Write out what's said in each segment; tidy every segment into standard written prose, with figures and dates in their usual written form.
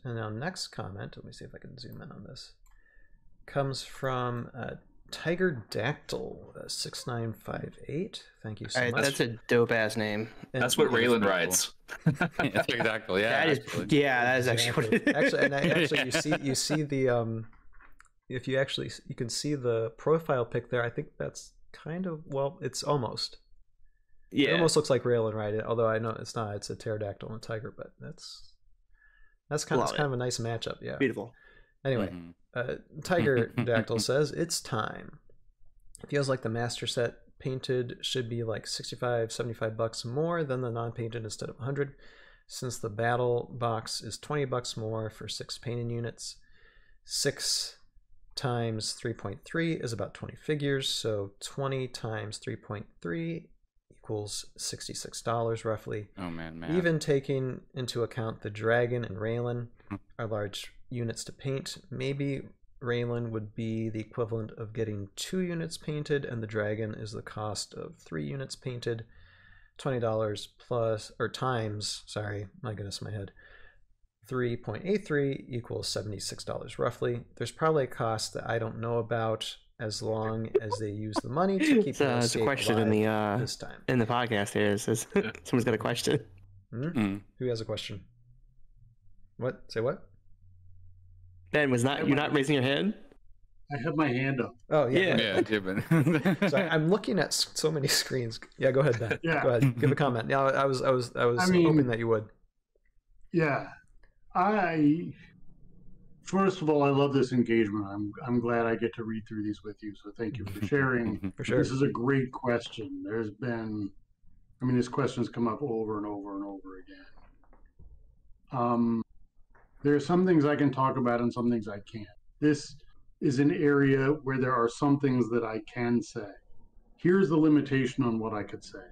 And now next comment, let me see if I can zoom in on this, comes from Tiger Dactyl 6958. Thank you so much. That's a dope ass name. And that's what Raylan writes. Exactly. Yeah. That is actually what it is. Actually, you see the if you can see the profile pic there. I think that's kind of, well, it's almost. Yeah. It almost looks like Raylan, right? Although I know it's not. It's a pterodactyl and a tiger, but that's kind of a nice matchup. Yeah. Beautiful. Anyway, Tiger Dactyl says it's time. It feels like the master set painted should be like $65-$75 more than the non-painted instead of 100. Since the battle box is $20 more for 6 painted units, 6 times 3.3 is about 20 figures, so 20 times 3.3 equals $66 roughly. Oh man. Even taking into account the dragon and Raylan are large units to paint, maybe Raylan would be the equivalent of getting 2 units painted, and the dragon is the cost of 3 units painted. $20 plus, or times, sorry, my goodness, my head, 3.83 equals $76 roughly. There's probably a cost that I don't know about, as long as they use the money to keep the it's a question in the this time. In the podcast here, says someone's got a question. Who has a question? What? Say what? Ben, you're not raising your hand? I have my hand up. Oh yeah. Yeah. Sorry, I'm looking at so many screens. Yeah, go ahead, Ben. Yeah. Go ahead. Give a comment. Yeah, I was hoping that you would. Yeah. First of all, I love this engagement. I'm glad I get to read through these with you. So thank you for sharing. For sure. This is a great question. This question has come up over and over and over again. There are some things I can talk about and some things I can't. This is an area where there are some things that I can say. Here's the limitation on what I could say.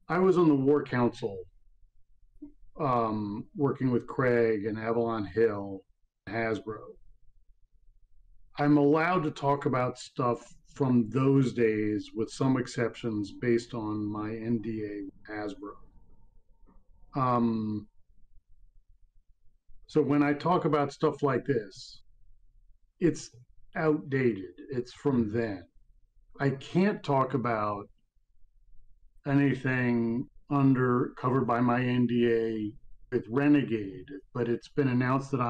I was on the War Council working with Craig and Avalon Hill, Hasbro. I'm allowed to talk about stuff from those days with some exceptions based on my NDA with Hasbro. So when I talk about stuff like this, it's outdated. It's from then. I can't talk about anything covered by my NDA with Renegade, but it's been announced that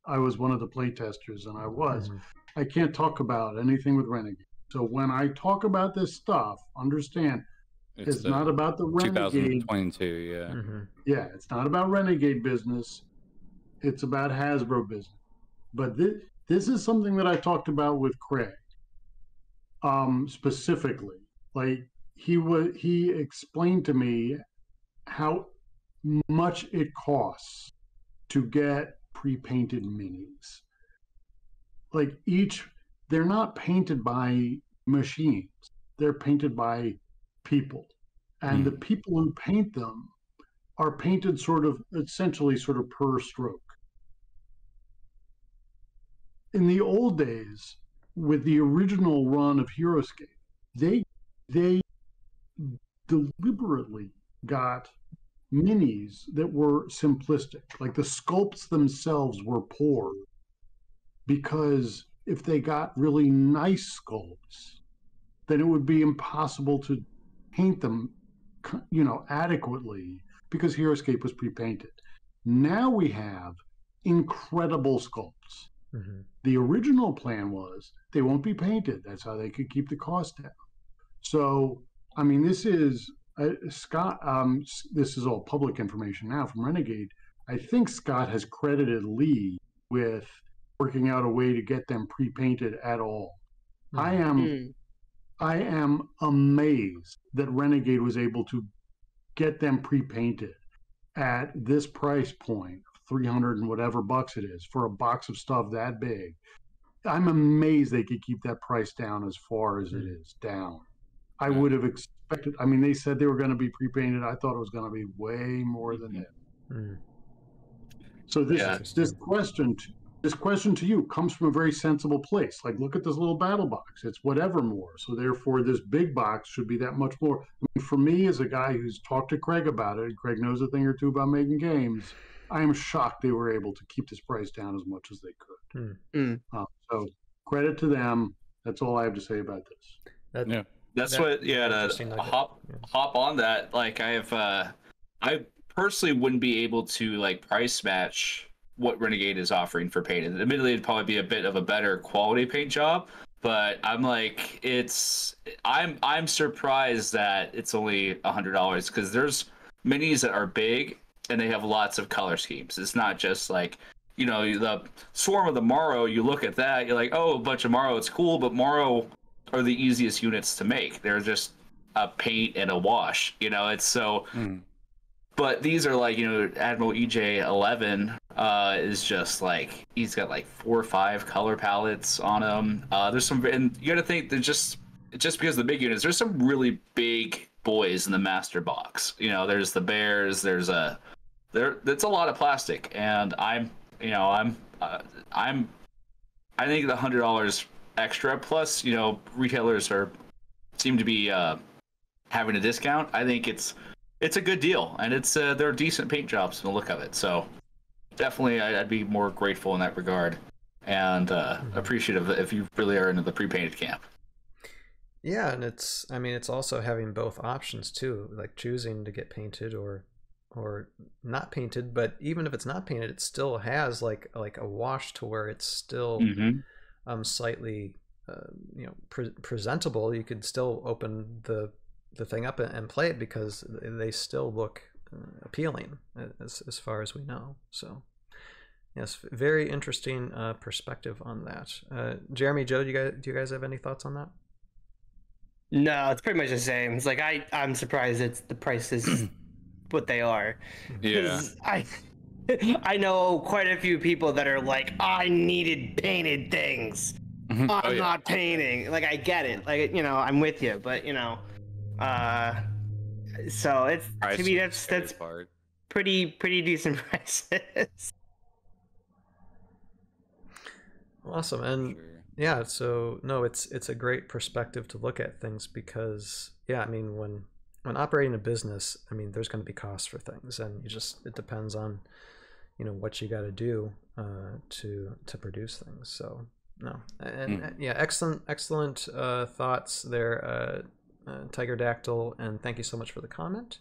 I was one of the playtesters, and I was. I can't talk about anything with Renegade. So when I talk about this stuff, understand it's not about the Renegade. 2022, yeah. Yeah, it's not about Renegade business. It's about Hasbro business. But this is something that I talked about with Craig, specifically. Like he explained to me how much it costs to get pre-painted minis. Like they're not painted by machines. They're painted by people. And the people who paint them are painted essentially per stroke. In the old days, with the original run of Heroscape, they deliberately got minis that were simplistic. Like the sculpts themselves were poor, because if they got really nice sculpts, then it would be impossible to paint them, adequately, because Heroscape was pre-painted. Now we have incredible sculpts. The original plan was they won't be painted. That's how they could keep the cost down. So, this is Scott. This is all public information now from Renegade. I think Scott has credited Lee with working out a way to get them pre-painted at all. I am amazed that Renegade was able to get them pre-painted at this price point, 300 and whatever bucks it is, for a box of stuff that big. I'm amazed they could keep that price down as far as it is down. I would have expected, they said they were going to be pre-painted. I thought it was going to be way more than that. So this question to you comes from a very sensible place. Like, look at this little battle box. It's whatever more. So therefore, this big box should be that much more. For me, as a guy who's talked to Craig about it, Craig knows a thing or two about making games, I am shocked they were able to keep this price down as much as they could. So credit to them. That's all I have to say about this. That's what. Yeah, to hop on that. Like I personally wouldn't be able to like price match what Renegade is offering for painted. Admittedly, it'd probably be a bit of a better quality paint job, but I'm like, I'm surprised that it's only $100 because there's minis that are big and they have lots of color schemes. It's not just like, you know, the Swarm of the Morrow. You look at that, you're like, oh, a bunch of Morrow, it's cool, but Morrow are the easiest units to make. They're just a paint and a wash, you know. It's so. But these are like, you know, Admiral EJ11 is just like, he's got like 4 or 5 color palettes on him. There's some, and you got to think that just because of the big units, there's some really big boys in the master box. You know, there's the bears, that's a lot of plastic, and I think the $100 extra plus, you know, retailers seem to be having a discount. I think it's a good deal, and they're decent paint jobs from the look of it. So definitely, I'd be more grateful in that regard, and appreciative if you really are into the pre-painted camp. Yeah, and it's also having both options too, like choosing to get painted or not painted. But even if it's not painted, it still has like a wash to where it's still slightly presentable. You could still open the thing up and play it because they still look appealing as far as we know. So yes, very interesting perspective on that. Jeremy, Joe, do you guys have any thoughts on that? No, it's pretty much the same. It's like I'm surprised the price is what they are. Yeah. I know quite a few people that are like, I needed painted things. I'm not painting. Like, I get it. Like, you know, I'm with you, but you know, so it's to me that's pretty decent prices. Awesome. And yeah, so no, it's a great perspective to look at things because I mean when operating a business, I mean there's going to be costs for things, and it depends on, you know, what you got to do to produce things. So no, and yeah, excellent thoughts there, Tiger Dactyl, and thank you so much for the comment.